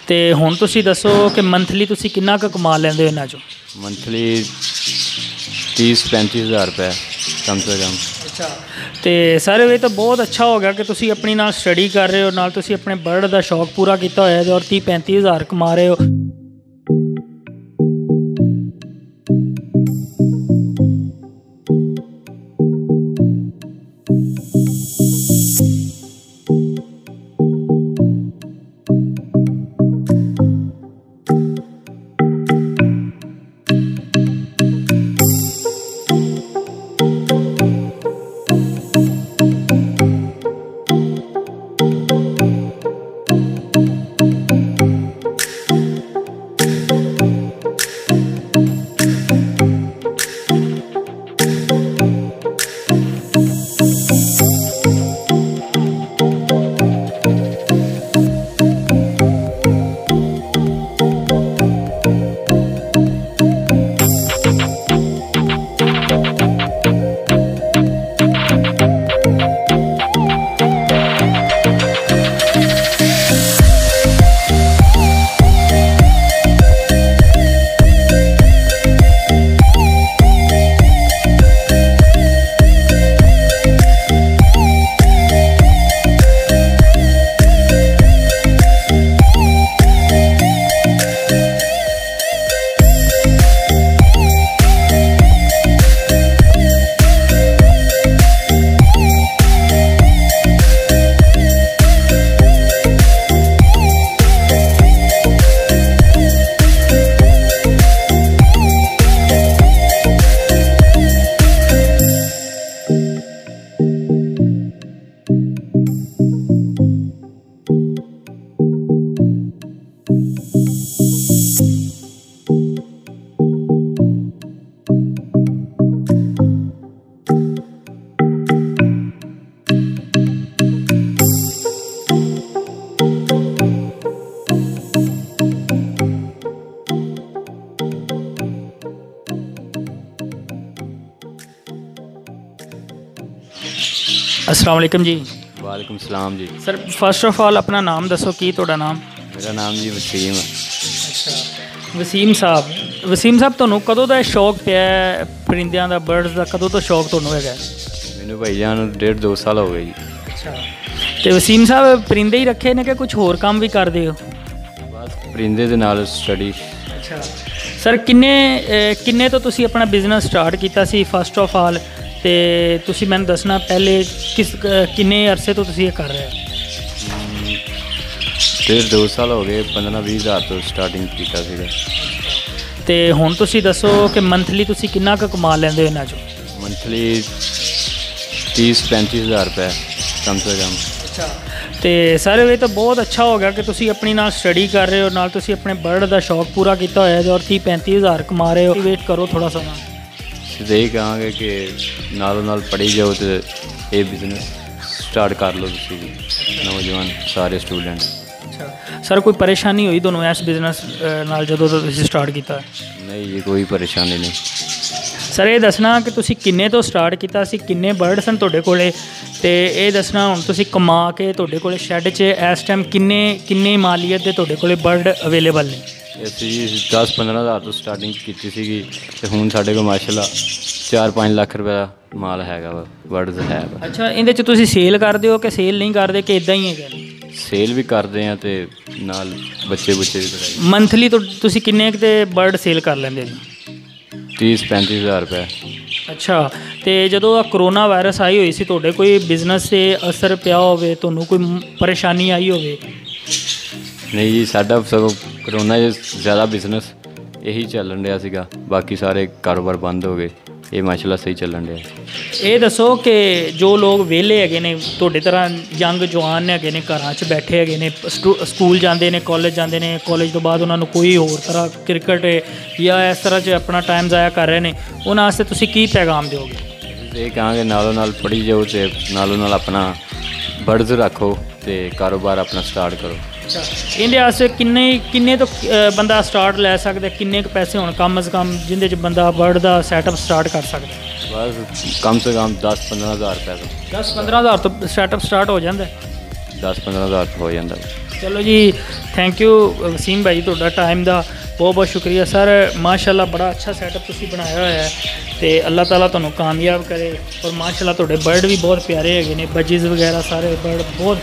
तो हुण तुसीं दसो कि मंथली तुसीं किन्ना क कमा लैंदे हो इन्हां चों? मंथली 30-35 हज़ार रुपये कम से कम। अच्छा, तो सर ये तो बहुत अच्छा हो गया कि तुसीं अपनी नाल स्टडी कर रहे हो, नाल तुसीं अपने बर्ड का शौक पूरा किया होया है और 30-35 हज़ार कमा रहे हो। अस्सलाम वालेकुम जी। वालेकुम सलाम जी। सर फर्स्ट ऑफ ऑल अपना नाम दसो, की तुहाडा नाम? मेरा नाम जी वसीम है। अच्छा वसीम साहब ਤੁਹਾਨੂੰ ਕਦੋਂ ਦਾ ਸ਼ੌਕ ਪਿਆ ਪਰਿੰਦਿਆਂ ਦਾ, ਬਰਡਸ ਦਾ ਕਦੋਂ ਤੋਂ ਸ਼ੌਕ ਤੁਹਾਨੂੰ ਹੈਗਾ? ਮੈਨੂੰ ਭਾਈ ਜਾਨ 1.5-2 ਸਾਲ ਹੋ ਗਏ ਜੀ। ਅੱਛਾ, ਤੇ ਵਸੀਮ ਸਾਹਿਬ ਪਰਿੰਦੇ ਹੀ ਰੱਖੇ ਨੇ ਕਿ ਕੁਝ ਹੋਰ ਕੰਮ ਵੀ ਕਰਦੇ ਹੋ? ਬਸ ਪਰਿੰਦੇ ਦੇ ਨਾਲ ਸਟੱਡੀ। ਅੱਛਾ ਸਰ, ਕਿੰਨੇ ਤੋਂ ਤੁਸੀਂ ਆਪਣਾ ਬਿਜ਼ਨਸ ਸਟਾਰਟ ਕੀਤਾ ਸੀ ਫਸਟ ਆਫ ਆਲ, ਤੇ ਤੁਸੀਂ ਮੈਨੂੰ ਦੱਸਣਾ ਪਹਿਲੇ ਕਿੰਨੇ ਅਰਸੇ ਤੋਂ ਤੁਸੀਂ ਇਹ ਕਰ ਰਹੇ ਹੋ? 1.5-2 ਸਾਲ ਹੋ ਗਏ, 15-20 ਹਜ਼ਾਰ ਤੋਂ ਸਟਾਰਟਿੰਗ ਕੀਤਾ ਸੀਗਾ। ਤੇ ਹੁਣ ਤੁਸੀਂ ਦੱਸੋ ਕਿ ਮੰਥਲੀ ਤੁਸੀਂ ਕਿੰਨਾ ਕੁ ਕਮਾ ਲੈਂਦੇ ਹੋ ਇਹਨਾਂ ਚੋਂ? ਮੰਥਲੀ 30-35 ਹਜ਼ਾਰ रुपये कम से कम। अच्छा, तो सर ये तो बहुत अच्छा हो गया कि तुसी अपनी नाल स्टडी कर रहे हो, नाल तुसी अपने बर्ड का शौक पूरा किया होया है और 30-35 हज़ार कमा रहे हो। वेट करो थोड़ा सा यही कहांगे कि नालों नाल पढ़ी जाओ तो ये बिजनेस स्टार्ट कर लो तुसी भी, नौजवान सारे स्टूडेंट। अच्छा सर, कोई परेशानी हुई दोनों इस बिजनेस नाल जदों तो तुसी स्टार्ट किया? नहीं जी, कोई परेशानी नहीं। सर ये दसना कि तुसी किन्ने तो स्टार्ट किया सी, किन्ने बर्ड सन तुहाडे कोले, ते ये दसना हुण तुसी कमा के तुहाडे कोले शैड च इस टाइम किन्ने मालीयत दे तुहाडे कोले बर्ड अवेलेबल ने? ਅਸੀਂ 10-15 ਹਜ਼ਾਰ ਤੋਂ ਸਟਾਰਟਿੰਗ ਕੀਤੀ ਸੀਗੀ ਤੇ ਹੁਣ ਸਾਡੇ ਕੋਲ ਮਾਸ਼ਾਅੱਲਾ 4-5 ਲੱਖ ਰੁਪਏ ਦਾ ਮਾਲ ਹੈਗਾ ਵਾ, ਬਰਡਸ ਹੈ ਵਾ। ਅੱਛਾ, ਇਹਦੇ ਚ ਤੁਸੀਂ ਸੇਲ ਕਰਦੇ ਹੋ ਕਿ ਸੇਲ ਨਹੀਂ ਕਰਦੇ ਕਿ ਇਦਾਂ ਹੀ ਹੈਗਾ? ਸੇਲ ਵੀ ਕਰਦੇ ਆ ਤੇ ਨਾਲ ਬੱਚੇ ਵੀ ਕਰਾਈ। ਮੰਥਲੀ ਤੋਂ ਤੁਸੀਂ ਕਿੰਨੇ ਤੇ ਬਰਡ ਸੇਲ ਕਰ ਲੈਂਦੇ ਜੀ? 30-35 ਹਜ਼ਾਰ ਰੁਪਏ। ਅੱਛਾ, ਤੇ ਜਦੋਂ ਕਰੋਨਾ ਵਾਇਰਸ ਆਈ ਹੋਈ ਸੀ ਤੁਹਾਡੇ ਕੋਈ ਬਿਜ਼ਨਸ 'ਤੇ ਅਸਰ ਪਿਆ ਹੋਵੇ, ਤੁਹਾਨੂੰ ਕੋਈ ਪਰੇਸ਼ਾਨੀ ਆਈ ਹੋਵੇ? नहीं जी, साडा सगों करोना ज़्यादा बिजनेस यही चलन रहा सीगा, बाकी सारे कारोबार बंद हो गए। ये माशाल्लाह सही चलन रहा। ये दसो कि जो लोग वेले है ने तुहाडे तरह यंग जवान है ने, घरां च बैठे है ने, स्कूल जाते हैं, कॉलेज जाते हैं, कॉलेज तो बाद उन्होंने कोई होर तरह क्रिकेट या इस तरह से अपना टाइम ज़ाया कर रहे हैं, उन्होंने वास्ते तुसीं की पैगाम दोगे? ये कहांगे नालों नाल पढ़ी जाओ तो नालों नाल अपना बर्ड्स रखो तो कारोबार अपना स्टार्ट करो। अच्छा, इहदे आस्ते किन्ने तो बंदा स्टार्ट लै सकदा, किन्ने क पैसे होण कम अज़ कम जिंदे च बंदा बर्ड दा सैटअप स्टार्ट कर सकदा? बस कम से कम 10-15 हज़ार रुपये। 10-15 हज़ार तो सैटअप स्टार्ट हो जाता है? 10-15 हज़ार हो जाता है। चलो जी, थैंक यू वसीम भाई, ਤੁਹਾਡਾ ਟਾਈਮ ਦਾ बहुत बहुत शुक्रिया सर। माशाल्लाह बड़ा अच्छा सैटअप तुसीं बनाया होया है ते अल्लाह ताला तुहानूं कामयाब करे। और माशाल्लाह ਤੁਹਾਡੇ बर्ड भी बहुत प्यारे हैगे ने, बजीज़ वगैरह सारे बर्ड बहुत